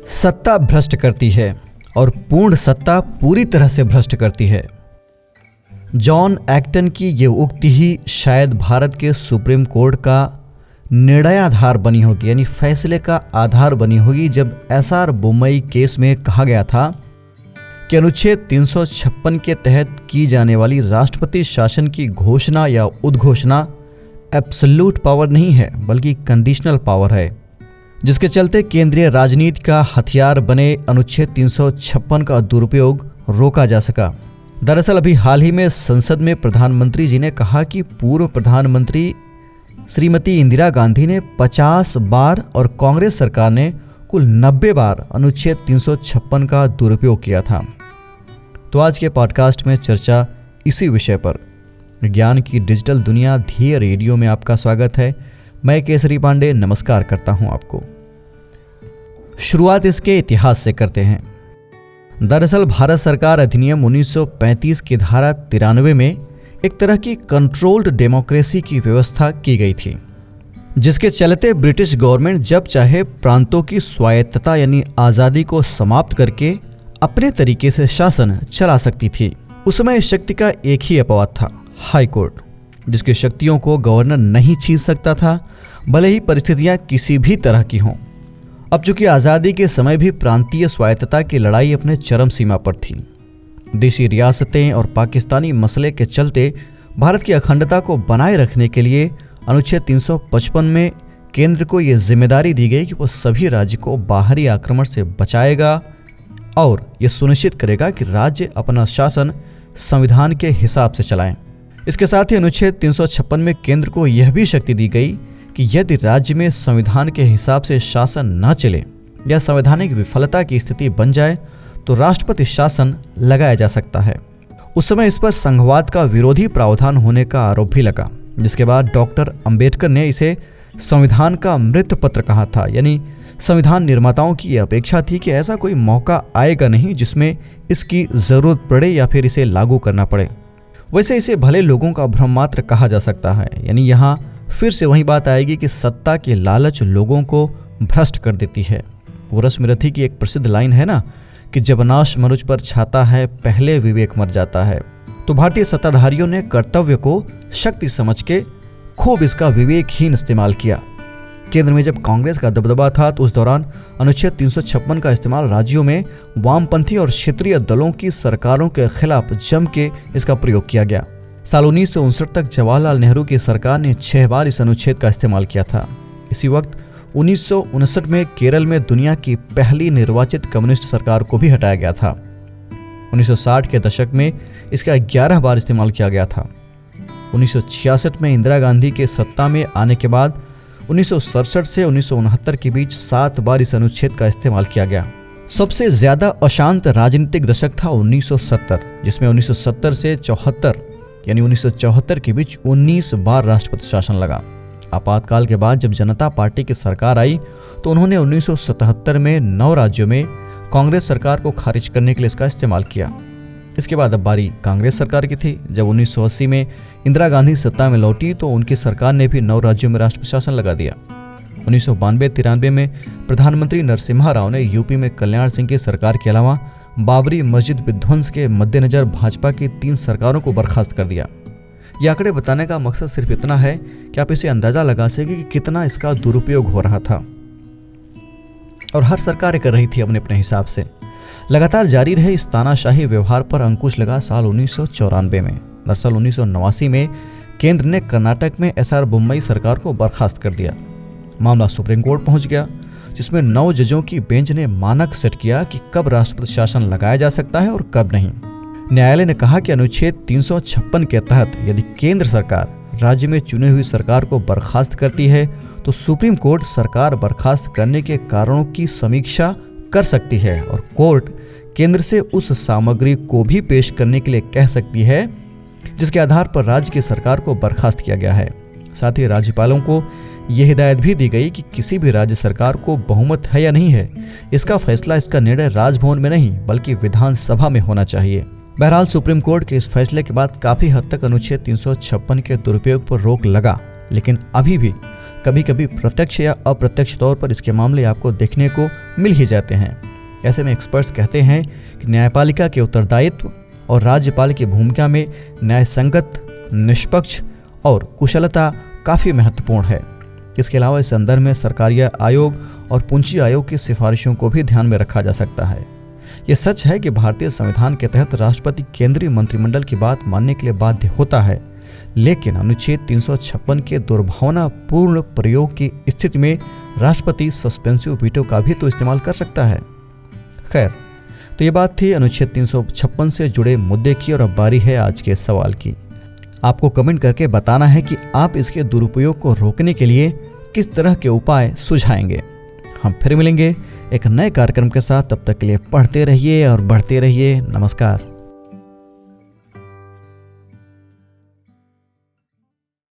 सत्ता भ्रष्ट करती है और पूर्ण सत्ता पूरी तरह से भ्रष्ट करती है। जॉन एक्टन की ये उक्ति ही शायद भारत के सुप्रीम कोर्ट का निर्णयाधार बनी होगी, यानी फैसले का आधार बनी होगी, जब एसआर बोम्मई केस में कहा गया था कि अनुच्छेद 356 के तहत की जाने वाली राष्ट्रपति शासन की घोषणा या उद्घोषणा एब्सोल्यूट पावर नहीं है बल्कि कंडीशनल पावर है, जिसके चलते केंद्रीय राजनीति का हथियार बने अनुच्छेद 356 का दुरुपयोग रोका जा सका। दरअसल अभी हाल ही में संसद में प्रधानमंत्री जी ने कहा कि पूर्व प्रधानमंत्री श्रीमती इंदिरा गांधी ने 50 बार और कांग्रेस सरकार ने कुल 90 बार अनुच्छेद 356 का दुरुपयोग किया था। तो आज के पॉडकास्ट में चर्चा इसी विषय पर। ज्ञान की डिजिटल दुनिया ध्येय रेडियो में आपका स्वागत है। मैं केसरी पांडे नमस्कार करता हूं आपको। शुरुआत इसके इतिहास से करते हैं। दरअसल भारत सरकार अधिनियम 1935 की धारा 93 में एक तरह की कंट्रोल्ड डेमोक्रेसी की व्यवस्था की गई थी, जिसके चलते ब्रिटिश गवर्नमेंट जब चाहे प्रांतों की स्वायत्तता यानी आज़ादी को समाप्त करके अपने तरीके से शासन चला सकती थी। उस समय इस शक्ति का एक ही अपवाद था, हाई कोर्ट, जिसकी शक्तियों को गवर्नर नहीं छीन सकता था, भले ही परिस्थितियां किसी भी तरह की हों। अब चूंकि आज़ादी के समय भी प्रांतीय स्वायत्तता की लड़ाई अपने चरम सीमा पर थी। देशी रियासतें और पाकिस्तानी मसले के चलते भारत की अखंडता को बनाए रखने के लिए अनुच्छेद 355 में केंद्र को ये जिम्मेदारी दी गई कि वह सभी राज्य को बाहरी आक्रमण से बचाएगा और ये सुनिश्चित करेगा कि राज्य अपना शासन संविधान के हिसाब से चलाएं। इसके साथ ही अनुच्छेद 356 में केंद्र को यह भी शक्ति दी गई कि यदि राज्य में संविधान के हिसाब से शासन न चले या संवैधानिक विफलता की स्थिति बन जाए तो राष्ट्रपति शासन लगाया जा सकता है। उस समय इस पर संघवाद का विरोधी प्रावधान होने का आरोप भी लगा, जिसके बाद डॉक्टर अंबेडकर ने इसे संविधान का मृत पत्र कहा था। यानी संविधान निर्माताओं की यह अपेक्षा थी कि ऐसा कोई मौका आएगा नहीं जिसमें इसकी जरूरत पड़े या फिर इसे लागू करना पड़े। वैसे इसे भले लोगों का भ्रम मात्र कहा जा सकता है। यानी यहाँ फिर से वही बात आएगी कि सत्ता के लालच लोगों को भ्रष्ट कर देती है। वो रश्मिरथी की एक प्रसिद्ध लाइन है ना कि जब नाश मनुज पर छाता है पहले विवेक मर जाता है। तो भारतीय सत्ताधारियों ने कर्तव्य को शक्ति समझ के खूब इसका विवेकहीन इस्तेमाल किया। केंद्र में जब कांग्रेस का दबदबा था तो उस दौरान अनुच्छेद 356 का इस्तेमाल राज्यों में वामपंथी और क्षेत्रीय दलों की सरकारों के खिलाफ जम के इसका प्रयोग किया गया। साल 1959 तक जवाहरलाल नेहरू की सरकार ने 6 बार इस अनुच्छेद का इस्तेमाल किया था। इसी वक्त 1959 में केरल में दुनिया की पहली निर्वाचित कम्युनिस्ट सरकार को भी हटाया गया था। 1960 के दशक में इसका 11 बार इस्तेमाल किया गया था। 1966 में इंदिरा गांधी के सत्ता में आने के बाद 1967 से 1969 के बीच 7 बार इस अनुच्छेद का इस्तेमाल किया गया। सबसे ज्यादा अशांत राजनीतिक दशक था 1970, जिसमें 1970 से 74 यानी 1974 के बीच 19 बार राष्ट्रपति शासन लगा। आपातकाल के बाद जब जनता पार्टी की सरकार आई तो उन्होंने 1977 में 9 राज्यों में कांग्रेस सरकार को खारिज करने के लिए इसका इस्तेमाल किया। इसके बाद अब बारी कांग्रेस सरकार की थी। जब 1980 में इंदिरा गांधी सत्ता में लौटी तो उनकी सरकार ने भी 9 राज्यों में राष्ट्रपति शासन लगा दिया। 1992-93 में प्रधानमंत्री नरसिम्हा राव ने यूपी में कल्याण सिंह की सरकार के अलावा बाबरी मस्जिद विध्वंस के मद्देनजर भाजपा की 3 सरकारों को बर्खास्त कर दिया। ये आंकड़े बताने का मकसद सिर्फ इतना है कि आप इसे अंदाजा लगा सकें कि कितना इसका दुरुपयोग हो रहा था और हर सरकार कर रही थी अपने अपने हिसाब से। लगातार जारी रहे इस तानाशाही व्यवहार पर अंकुश लगा साल 1994 में। दरअसल 1989 में केंद्र ने कर्नाटक में एसआर बोम्मई सरकार को बर्खास्त कर दिया। मामला सुप्रीम कोर्ट पहुंच गया, जिसमें 9 जजों की बेंच ने मानक सेट किया कि कब राष्ट्रपति शासन लगाया जा सकता है और कब नहीं। न्यायालय ने कहा कि अनुच्छेद 356 के तहत यदि केंद्र सरकार राज्य में चुनी हुई सरकार को बर्खास्त करती है तो सुप्रीम कोर्ट सरकार बर्खास्त करने के कारणों की समीक्षा कर सकती है और कोर्ट केंद्र से उस सामग्री को भी पेश करने के लिए कह सकती है जिसके आधार पर राज्य की सरकार को बर्खास्त किया गया है। साथ ही राज्यपालों को यह हिदायत भी दी गई कि किसी भी राज्य सरकार को बहुमत है या नहीं है, इसका फैसला, इसका निर्णय राजभवन में नहीं बल्कि विधानसभा में होना चाहिए। बहरहाल सुप्रीम कोर्ट के इस फैसले के बाद काफी हद तक अनुच्छेद 356 के दुरुपयोग पर रोक लगा, लेकिन अभी भी कभी कभी प्रत्यक्ष या अप्रत्यक्ष तौर पर इसके मामले आपको देखने को मिल ही जाते हैं। ऐसे में एक्सपर्ट्स कहते हैं कि न्यायपालिका के उत्तरदायित्व और राज्यपाल की भूमिका में न्याय संगत, निष्पक्ष और कुशलता काफ़ी महत्वपूर्ण है। इसके अलावा इस संदर्भ में सरकारी आयोग और पूंजी आयोग की सिफारिशों को भी ध्यान में रखा जा सकता है। ये सच है कि भारतीय संविधान के तहत राष्ट्रपति केंद्रीय मंत्रिमंडल की बात मानने के लिए बाध्य होता है, लेकिन अनुच्छेद 356 के दुर्भावनापूर्ण प्रयोग की स्थिति में राष्ट्रपति सस्पेंसिव वीटो का भी तो इस्तेमाल कर सकता है। खैर, तो ये बात थी अनुच्छेद 356 से जुड़े मुद्दे की, और अब बारी है आज के सवाल की। आपको कमेंट करके बताना है कि आप इसके दुरुपयोग को रोकने के लिए किस तरह के उपाय सुझाएंगे। हम फिर मिलेंगे एक नए कार्यक्रम के साथ। तब तक के लिए पढ़ते रहिए और बढ़ते रहिए। नमस्कार।